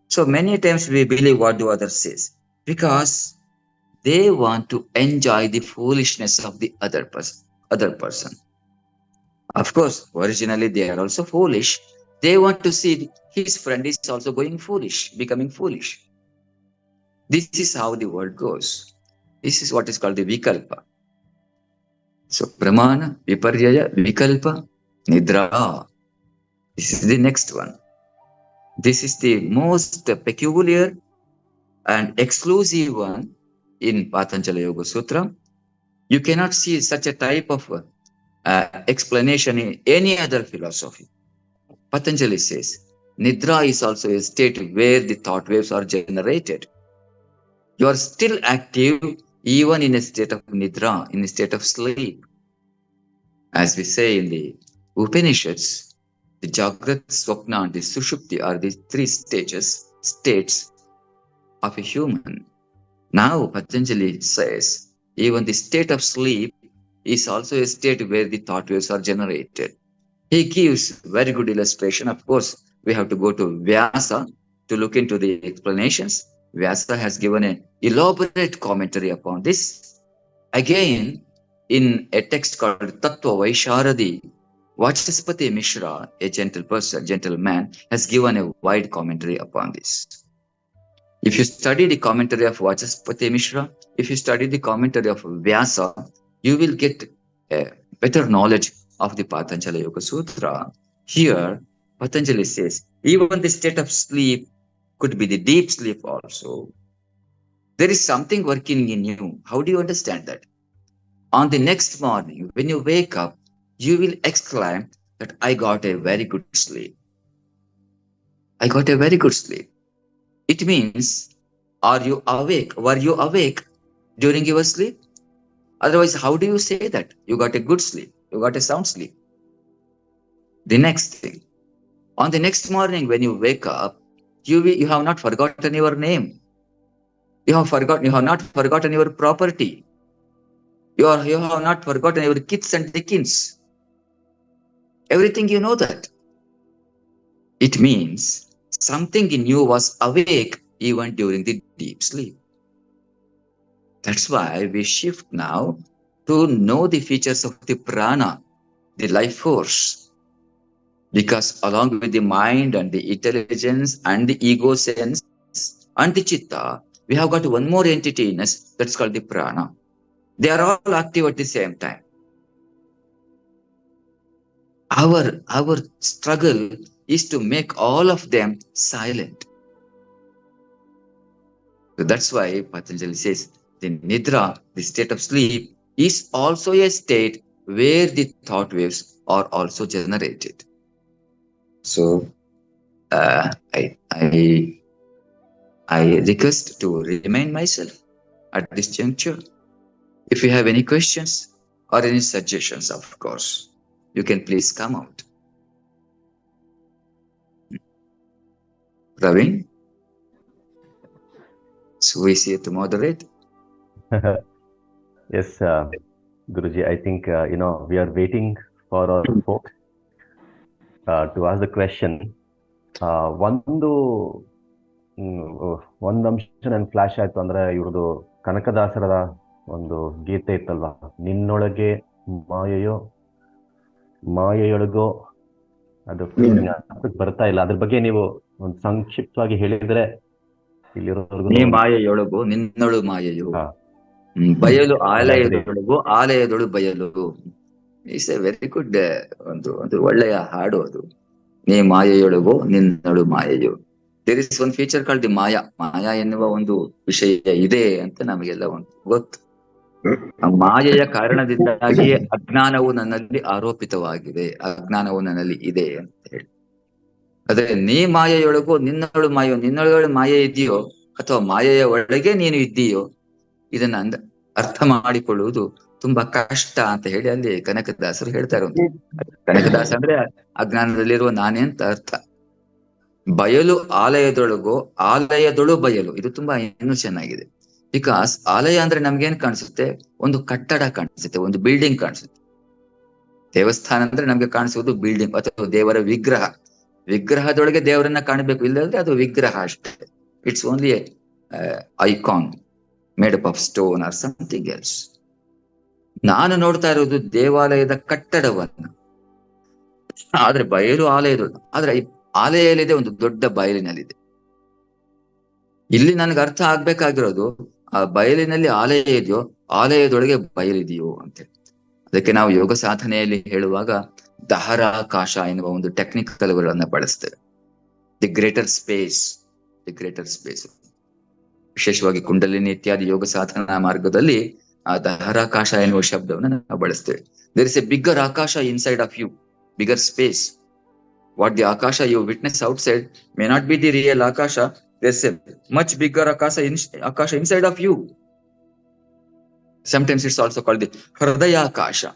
[SPEAKER 3] So many times we believe what do others say because they want to enjoy the foolishness of the other person. Of course, originally they are also foolish. They want to see his friend is also going foolish, becoming foolish. This is how the world goes. This is what is called the vikalpa. So pramana, viparyaya, vikalpa, nidra. This is the next one. This is the most peculiar and exclusive one in Patanjali Yoga Sutra. You cannot see such a type of explanation in any other philosophy. Patanjali says, Nidra is also a state where the thought waves are generated. You are still active even in a state of Nidra, in a state of sleep. As we say in the Upanishads, the Jagrat, Swapna, and the Sushupti are the three states of a human. Now Patanjali says, even the state of sleep is also a state where the thought waves are generated. He gives very good illustration. Of course, we have to go to Vyasa to look into the explanations. Vyasa has given an elaborate commentary upon this. Again, in a text called Tattva Vaisharadi, Vachaspati Mishra, a gentleman, has given a wide commentary upon this. If you study the commentary of Vachaspati Mishra, if you study the commentary of Vyasa, you will get a better knowledge of the Patanjali Yoga Sutra. Here, Patanjali says, even the state of sleep could be the deep sleep also. There is something working in you. How do you understand that? On the next morning, when you wake up, you will exclaim that I got a very good sleep. I got a very good sleep. It means, are you awake? Were you awake during your sleep? Otherwise, how do you say that you got a good sleep? You got a sound sleep. The next thing, on the next morning when you wake up, you have not forgotten your name. You have not forgotten your property. You have not forgotten your kiths and the kins. Everything you know that. It means something in you was awake even during the deep sleep. That's why we shift now to know the features of the prana, the life force. Because along with the mind and the intelligence and the ego sense and the chitta, we have got one more entity in us that's called the prana. They are all active at the same time. Our struggle is to make all of them silent. So that's why Patanjali says the nidra, the state of sleep, is also a state where the thought waves are also generated. So I request to remind myself at this juncture. If you have any questions or any suggestions, of course, you can please come out. Praveen? So we see to moderate.
[SPEAKER 1] Yes, Guruji, I think, we are waiting for our folks to ask the question. ಒಂದು ಅಂಶ ನನ್ flash ಆಯ್ತು ಅಂದ್ರೆ ಇವ್ರದ್ದು ಕನಕದಾಸರ ಒಂದು ಗೀತೆ ಇತ್ತಲ್ವಾ, ನಿನ್ನೊಳಗೆ ಮಾಯೆಯೊಳಗೋ, ಅದು ಬರ್ತಾ ಇಲ್ಲ. ಅದ್ರ ಬಗ್ಗೆ ನೀವು ಒಂದು ಸಂಕ್ಷಿಪ್ತವಾಗಿ ಹೇಳಿದ್ರೆ ಇಲ್ಲಿರೋರ್ಗು.
[SPEAKER 3] ನೀ ಮಾಯೆಯೊಳಗು ನಿನ್ನೊಳು ಮಾಯೆಯು, ಬಯಲು ಆಲಯದೊಳಗು ಆಲಯದೊಳು ಬಯಲು. ಇಟ್ಸ್ ಎ ವೆರಿ ಗುಡ್ ಒಂದು ಒಳ್ಳೆಯ ಹಾಡು ಅದು. ನೀ ಮಾಯೆಯೊಳಗು ನಿನ್ನೊಳು ಮಾಯೆಯು. There is one feature called the maya. ಮಾಯಾ ಎನ್ನುವ ಒಂದು ವಿಷಯ ಇದೆ ಅಂತ ನಮಗೆಲ್ಲ ಒಂದು ಗೊತ್ತು. ಆ ಮಾಯೆಯ ಕಾರಣದಿಂದಾಗಿಯೇ ಅಜ್ಞಾನವು ನನ್ನಲ್ಲಿ ಆರೋಪಿತವಾಗಿದೆ, ಅಜ್ಞಾನವು ನನ್ನಲ್ಲಿ ಇದೆ ಅಂತ ಹೇಳಿ. ಆದ್ರೆ ನೀ ಮಾಯೆಯೊಳಗು ನಿನ್ನೊಳು ಮಾಯೋ, ನಿನ್ನೊಳಗೆ ಮಾಯೆ ಇದೆಯೋ ಅಥವಾ ಮಾಯೆಯ ಒಳಗೆ ನೀನು ಇದ್ದೀಯೋ, ಇದನ್ನ ಅರ್ಥ ಮಾಡಿಕೊಳ್ಳುವುದು ತುಂಬಾ ಕಷ್ಟ ಅಂತ ಹೇಳಿ ಅಲ್ಲಿ ಕನಕದಾಸರು ಹೇಳ್ತಾರೆ. ಕನಕದಾಸ ಅಂದ್ರೆ ಅಜ್ಞಾನದಲ್ಲಿರುವ ನಾನೇ ಅಂತ ಅರ್ಥ. ಬಯಲು ಆಲಯದೊಳಗು ಆಲಯದೊಳು ಬಯಲು, ಇದು ತುಂಬಾ ಇನ್ನೂ ಚೆನ್ನಾಗಿದೆ. ಬಿಕಾಸ್ ಆಲಯ ಅಂದ್ರೆ ನಮ್ಗೇನ್ ಕಾಣಿಸುತ್ತೆ? ಒಂದು ಕಟ್ಟಡ ಕಾಣಿಸುತ್ತೆ, ಒಂದು ಬಿಲ್ಡಿಂಗ್ ಕಾಣಿಸುತ್ತೆ. ದೇವಸ್ಥಾನ ಅಂದ್ರೆ ನಮ್ಗೆ ಕಾಣಿಸುವುದು ಬಿಲ್ಡಿಂಗ್ ಅಥವಾ ದೇವರ ವಿಗ್ರಹ. ವಿಗ್ರಹದೊಳಗೆ ದೇವರನ್ನ ಕಾಣಬೇಕು, ಇಲ್ಲದ್ರೆ ಅದು ವಿಗ್ರಹ ಅಷ್ಟೇ. It's only icon made up of stone or something else. ನಾನು ನೋಡ್ತಾ ಇರೋದು ದೇವಾಲಯದ ಕಟ್ಟಡವನ್ನ. ಆದ್ರೆ ಬಯಲು ಆಲಯದೊಳಗೆ, ಆದ್ರೆ ಆಲಯದಲ್ಲಿದೆ, ಒಂದು ದೊಡ್ಡ ಬಯಲಿನಲ್ಲಿದೆ. ಇಲ್ಲಿ ನನ್ಗೆ ಅರ್ಥ ಆಗ್ಬೇಕಾಗಿರೋದು ಆ ಬಯಲಿನಲ್ಲಿ ಆಲಯ ಇದೆಯೋ, ಆಲಯದೊಳಗೆ ಬಯಲಿದೆಯೋ ಅಂತೇಳಿ. ಅದಕ್ಕೆ ನಾವು ಯೋಗ ಸಾಧನೆಯಲ್ಲಿ ಹೇಳುವಾಗ ದಹರಾಕಾಶ ಎನ್ನುವ ಒಂದು ಟೆಕ್ನಿಕಲ್ ಗಳನ್ನ ಬಳಸ್ತೇವೆ. The greater space, the greater space. ವಿಶೇಷವಾಗಿ ಕುಂಡಲಿನಿ ಇತ್ಯಾದಿ ಯೋಗ ಸಾಧನಾ ಮಾರ್ಗದಲ್ಲಿ ಆ ದಹರಾಕಾಶ ಎನ್ನುವ ಶಬ್ದವನ್ನು ನಾವು ಬಳಸ್ತೇವೆ. There is a bigger akasha inside of you, bigger space. What the akasha you witness outside may not be the real akasha. There's a much bigger akasha inside of you. Sometimes it's also called the hridaya akasha.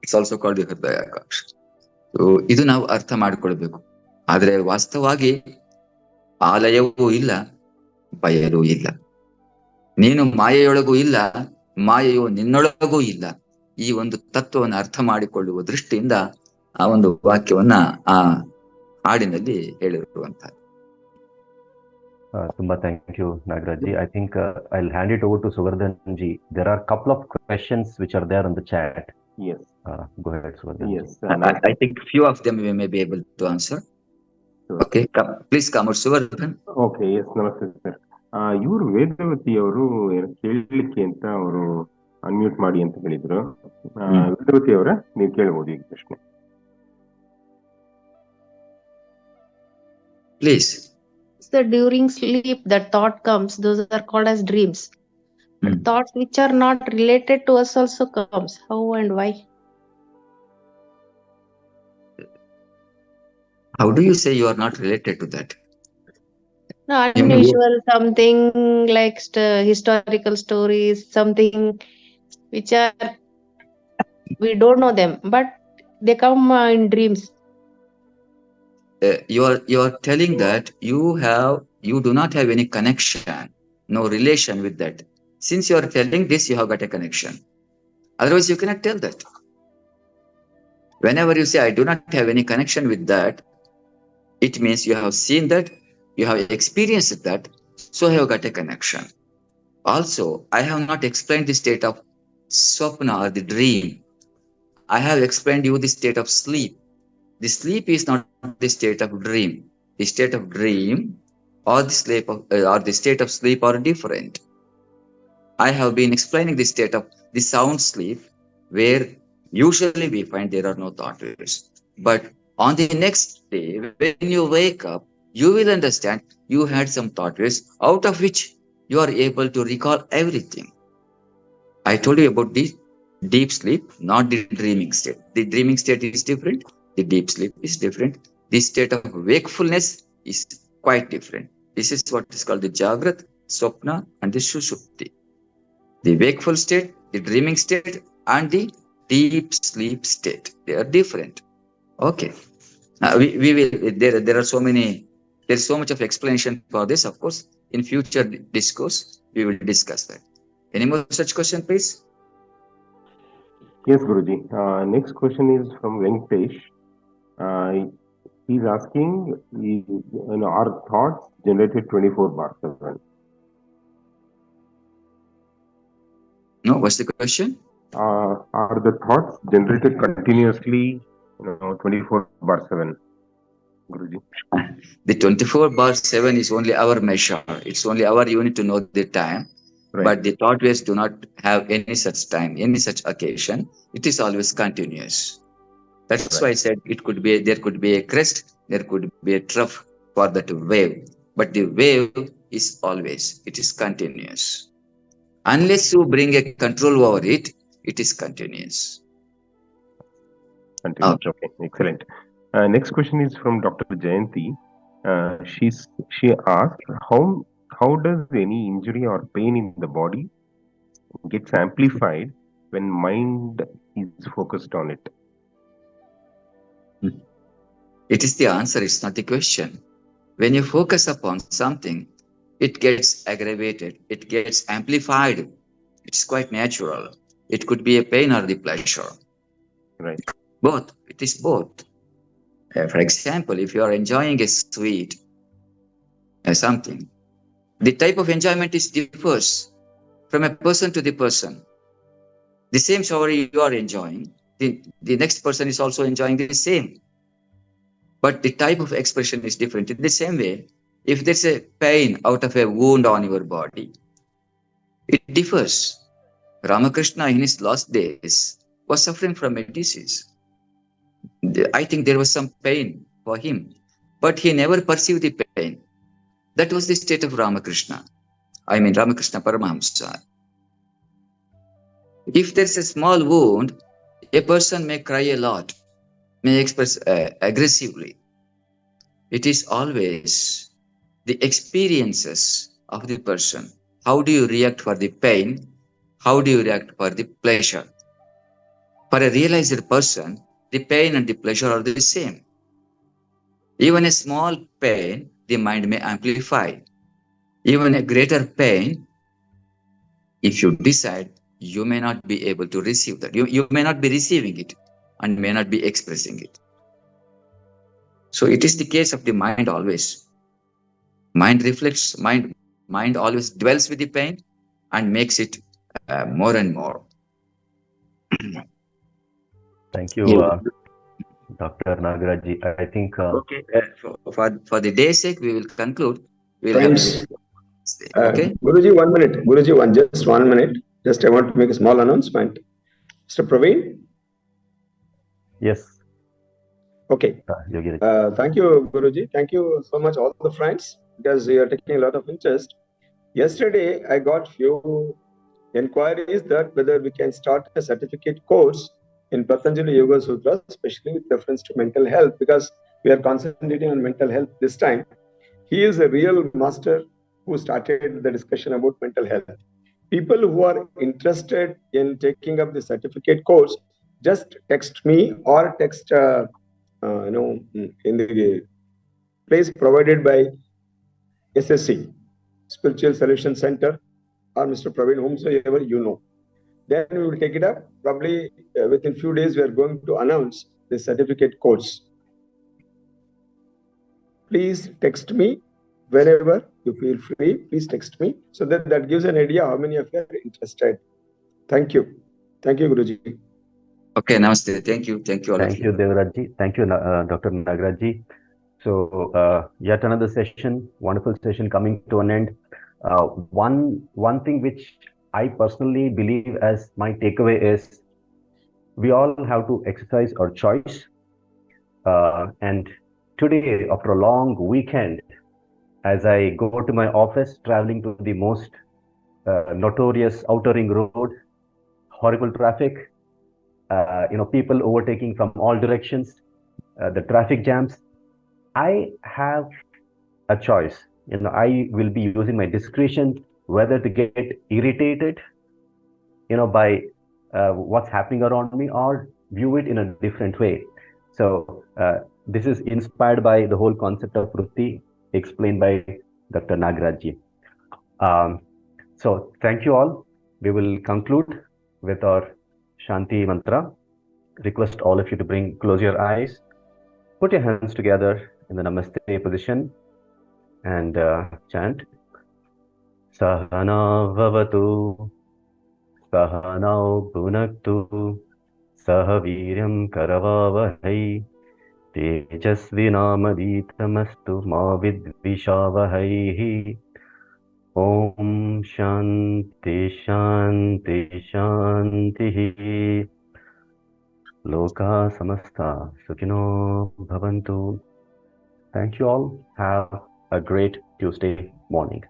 [SPEAKER 3] It's also called the hridaya akasha. So ಇದು ನಾವು ಅರ್ಥ ಮಾಡ್ಕೊಳ್ಬೇಕು. ಆದ್ರೆ ವಾಸ್ತವವಾಗಿ ಆಲಯವೂ ಇಲ್ಲ, ಬಯಲು ಇಲ್ಲ. ನೀನು ಮಾಯೆಯೊಳಗೂ ಇಲ್ಲ, ಮಾಯೆಯು ನಿನ್ನೊಳಗೂ ಇಲ್ಲ. ಈ ಒಂದು ತತ್ವವನ್ನು ಅರ್ಥ ಮಾಡಿಕೊಳ್ಳುವ ದೃಷ್ಟಿಯಿಂದ ಆ ಒಂದು ವಾಕ್ಯವನ್ನ ಆ ಹಾಡಿನಲ್ಲಿ ಹೇಳಿರುವಂತಹ.
[SPEAKER 1] ತುಂಬಾ thank you Nagaraj. I think I'll hand it over to Suvardhan ji. There are a couple of questions which are there on the chat.
[SPEAKER 4] Yes.
[SPEAKER 1] Go ahead, Suvardhan.
[SPEAKER 4] Yes.
[SPEAKER 3] I think few of them we may be able to answer. Sure. Okay, please come out, Suvardhan.
[SPEAKER 4] Okay, yes, ನಮಸ್ತೆ sir. ಇವರು ವೇದವತಿ ಅವರು ಕೇಳಲಿಕ್ಕೆ ಅಂತ ಅವರು unmute ಮಾಡಿ ಅಂತ ಹೇಳಿದ್ರು. ವೇದವತಿ ಅವರ ನೀವು ಕೇಳಬಹುದು ಈಗ ಪ್ರಶ್ನೆ.
[SPEAKER 3] Please.
[SPEAKER 5] So during sleep, the thought comes. Those are called as dreams. Thoughts which are not related to us also comes. How and why?
[SPEAKER 3] How do you say you are not related to that?
[SPEAKER 5] No, unusual, something like historical stories, something which are, we don't know them, but they come in dreams.
[SPEAKER 3] You are telling that you do not have any connection, no relation with that. Since you are telling this, you have got a connection. Otherwise, you cannot tell that. Whenever you say, I do not have any connection with that, it means you have seen that, you have experienced that, so you have got a connection. Also, I have not explained the state of swapna or the dream. I have explained you the state of sleep. The sleep is not the state of dream. The state of dream or the state of sleep are different. I have been explaining the state of the sound sleep, where usually we find there are no thought waves. But on the next day, when you wake up, you will understand you had some thought waves, out of which you are able to recall everything. I told you about the deep sleep, not the dreaming state. The dreaming state is different. The deep sleep is different. The state of wakefulness is quite different. This is what is called the Jagrat, Swapna, and the Sushupti. The wakeful state, the dreaming state, and the deep sleep state. They are different. Okay. We will. There are so many. There's so much of explanation for this. Of course, in future discourse, we will discuss that. Any more such question, please?
[SPEAKER 4] Yes, Guruji. Next question is from Venkatesh. He's asking, are thoughts generated 24/7?
[SPEAKER 3] No, what's the question?
[SPEAKER 4] Are the thoughts generated continuously, 24/7, Guruji?
[SPEAKER 3] The 24/7 is only our measure. It's only our unit to know the time. Right. But the thought waves do not have any such time, any such occasion. It is always continuous. That's right. Why I said there could be a crest, there could be a trough for that wave. But the wave is always, it is continuous. Unless you bring a control over it, it is continuous.
[SPEAKER 4] Continuous. Okay, excellent. Next question is from Dr. Jayanti. She asked, how does any injury or pain in the body gets amplified when mind is focused on it?
[SPEAKER 3] It is the answer, it's not the question. When you focus upon something, it gets aggravated, it gets amplified. It's quite natural. It could be a pain or the pleasure.
[SPEAKER 4] Right.
[SPEAKER 3] Both. It is both. For example, if you are enjoying a sweet, something, the type of enjoyment differs from a person to the person. The same shower you are enjoying, the next person is also enjoying the same. But the type of expression is different. In the same way, if there's a pain out of a wound on your body, it differs. Ramakrishna in his last days was suffering from a disease. I think there was some pain for him, but he never perceived the pain. That was the state of Ramakrishna. I mean Ramakrishna Paramahamsa. If there's a small wound, a person may cry a lot, may express aggressively. It is always the experiences of the person. How do you react for the pain? How do you react for the pleasure? For a realized person, the pain and the pleasure are the same. Even a small pain, the mind may amplify. Even a greater pain, if you decide, you may not be able to receive that. You may not be receiving it and may not be expressing it. So it is the case of the mind always. Mind reflects, mind always dwells with the pain and makes it more and more.
[SPEAKER 1] Thank you, Dr. Nagaraji. I think.
[SPEAKER 3] Okay, for the day's sake, we will conclude.
[SPEAKER 2] Friends,
[SPEAKER 3] okay.
[SPEAKER 2] Guruji, 1 minute. Guruji, just 1 minute. Just I want to make a small announcement. Mr. Praveen?
[SPEAKER 1] Yes.
[SPEAKER 2] Okay. Thank you, Guruji. Thank you so much, all the friends, because you are taking a lot of interest. Yesterday, I got few inquiries that whether we can start a certificate course in Patanjali Yoga Sutras, especially with reference to mental health, because we are concentrating on mental health this time. He is a real master who started the discussion about mental health. People who are interested in taking up the certificate course, just text me or text, in the place provided by SSC, Spiritual Solution Center, or Mr. Praveen, whomsoever you know.
[SPEAKER 6] then we will take it up. Probably within few days, we are going to announce the certificate course. Please text me whenever you feel free. Please text me so that gives an idea how many of you are interested. Thank you. Thank you, Guruji.
[SPEAKER 3] Okay, namaste. Thank you. Thank you all
[SPEAKER 1] Thank
[SPEAKER 3] of
[SPEAKER 1] you,
[SPEAKER 3] you.
[SPEAKER 1] Devarajji. Thank you, Dr. Nagaraji. So, yet another session, wonderful session coming to an end. One thing which I personally believe as my takeaway is we all have to exercise our choice. And today, after a long weekend, as I go to my office, traveling to the most notorious outer ring road, horrible traffic, people overtaking from all directions, the traffic jams. I have a choice. I will be using my discretion whether to get irritated, by what's happening around me or view it in a different way. So this is inspired by the whole concept of Vritti explained by Dr. Nagaraji. So thank you all. We will conclude with our Shanti mantra. Request all of you to close your eyes, put your hands together in the Namaste position and chant Sahana Vavatu Sahanau Bhunaktu Sahaviryam Karavavahai Tejasvinamavitamastu Ma Vidvishavahai. Om Shanti Shanti Shanti. Loka Samasta Sukhino Bhavantu. Thank you all. Have a great Tuesday morning.